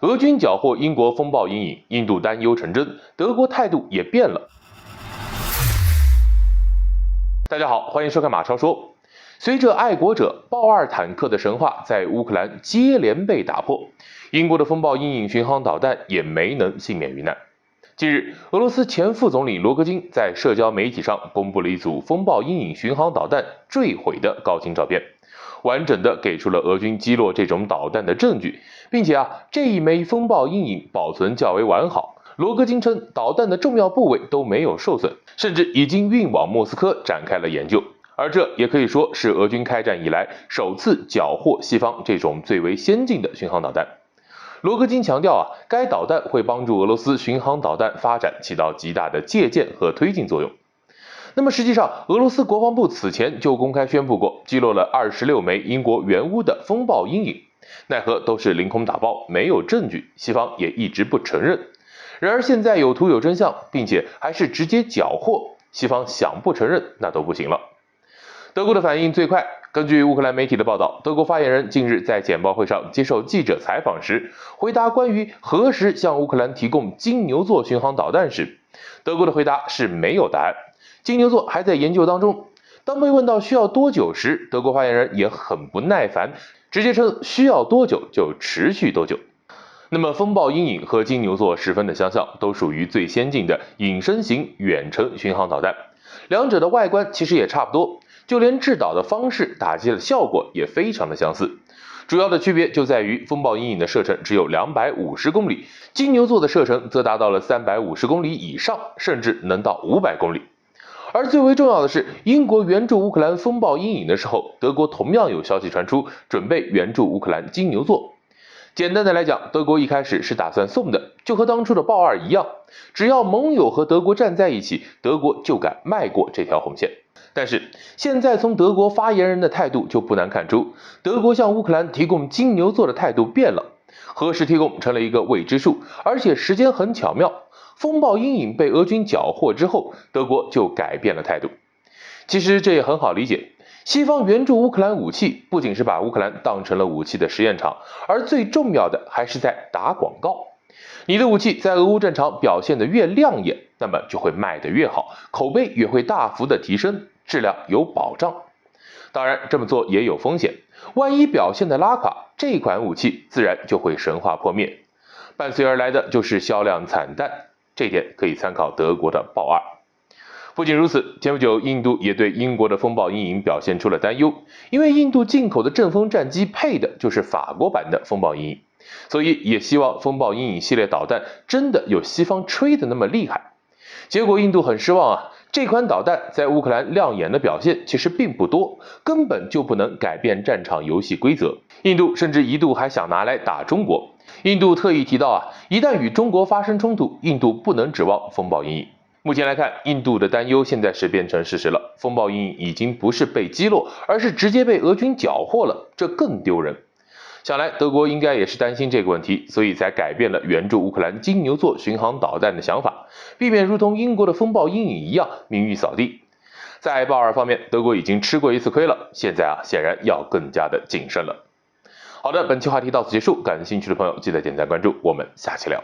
俄军缴获英国风暴阴影，印度担忧成真，德国态度也变了。大家好，欢迎收看马超说。随着爱国者豹二坦克的神话在乌克兰接连被打破，英国的风暴阴影巡航导弹也没能幸免于难。近日，俄罗斯前副总理罗戈金在社交媒体上公布了一组风暴阴影巡航导弹坠毁的高清照片，完整的给出了俄军击落这种导弹的证据，并且这一枚风暴阴影保存较为完好。罗戈金称，导弹的重要部位都没有受损，甚至已经运往莫斯科展开了研究。而这也可以说是俄军开战以来首次缴获西方这种最为先进的巡航导弹。罗戈金强调该导弹会帮助俄罗斯巡航导弹发展起到极大的借鉴和推进作用。那么实际上，俄罗斯国防部此前就公开宣布过，击落了26枚英国援乌的风暴阴影，奈何都是凌空打包，没有证据，西方也一直不承认。然而现在有图有真相，并且还是直接缴获，西方想不承认那都不行了。德国的反应最快，根据乌克兰媒体的报道，德国发言人近日在简报会上接受记者采访时，回答关于何时向乌克兰提供金牛座巡航导弹时，德国的回答是没有答案，金牛座还在研究当中。当被问到需要多久时，德国发言人也很不耐烦，直接称需要多久就持续多久。那么风暴阴影和金牛座十分的相像，都属于最先进的隐身型远程巡航导弹，两者的外观其实也差不多，就连制导的方式、打击的效果也非常的相似。主要的区别就在于风暴阴影的射程只有250公里，金牛座的射程则达到了350公里以上，甚至能到500公里。而最为重要的是，英国援助乌克兰风暴阴影的时候，德国同样有消息传出，准备援助乌克兰金牛座。简单的来讲，德国一开始是打算送的，就和当初的豹二一样，只要盟友和德国站在一起，德国就敢迈过这条红线。但是现在从德国发言人的态度就不难看出，德国向乌克兰提供金牛座的态度变了，何时提供成了一个未知数，而且时间很巧妙。风暴阴影被俄军缴获之后，德国就改变了态度。其实这也很好理解，西方援助乌克兰武器，不仅是把乌克兰当成了武器的实验场，而最重要的还是在打广告。你的武器在俄乌战场表现得越亮眼，那么就会卖得越好，口碑也会大幅的提升，质量有保障。当然这么做也有风险，万一表现的拉垮，这款武器自然就会神话破灭，伴随而来的就是销量惨淡，这点可以参考德国的豹二。不仅如此，前不久印度也对英国的风暴阴影表现出了担忧，因为印度进口的阵风战机配的就是法国版的风暴阴影，所以也希望风暴阴影系列导弹真的有西方吹的那么厉害。结果印度很失望这款导弹在乌克兰亮眼的表现其实并不多，根本就不能改变战场游戏规则。印度甚至一度还想拿来打中国。印度特意提到一旦与中国发生冲突，印度不能指望风暴阴影。目前来看，印度的担忧现在是变成事实了，风暴阴影已经不是被击落，而是直接被俄军缴获了，这更丢人。想来德国应该也是担心这个问题，所以才改变了援助乌克兰金牛座巡航导弹的想法，避免如同英国的风暴阴影一样名誉扫地。在豹二方面，德国已经吃过一次亏了，现在显然要更加的谨慎了。好的，本期话题到此结束，感兴趣的朋友记得点赞关注，我们下期聊。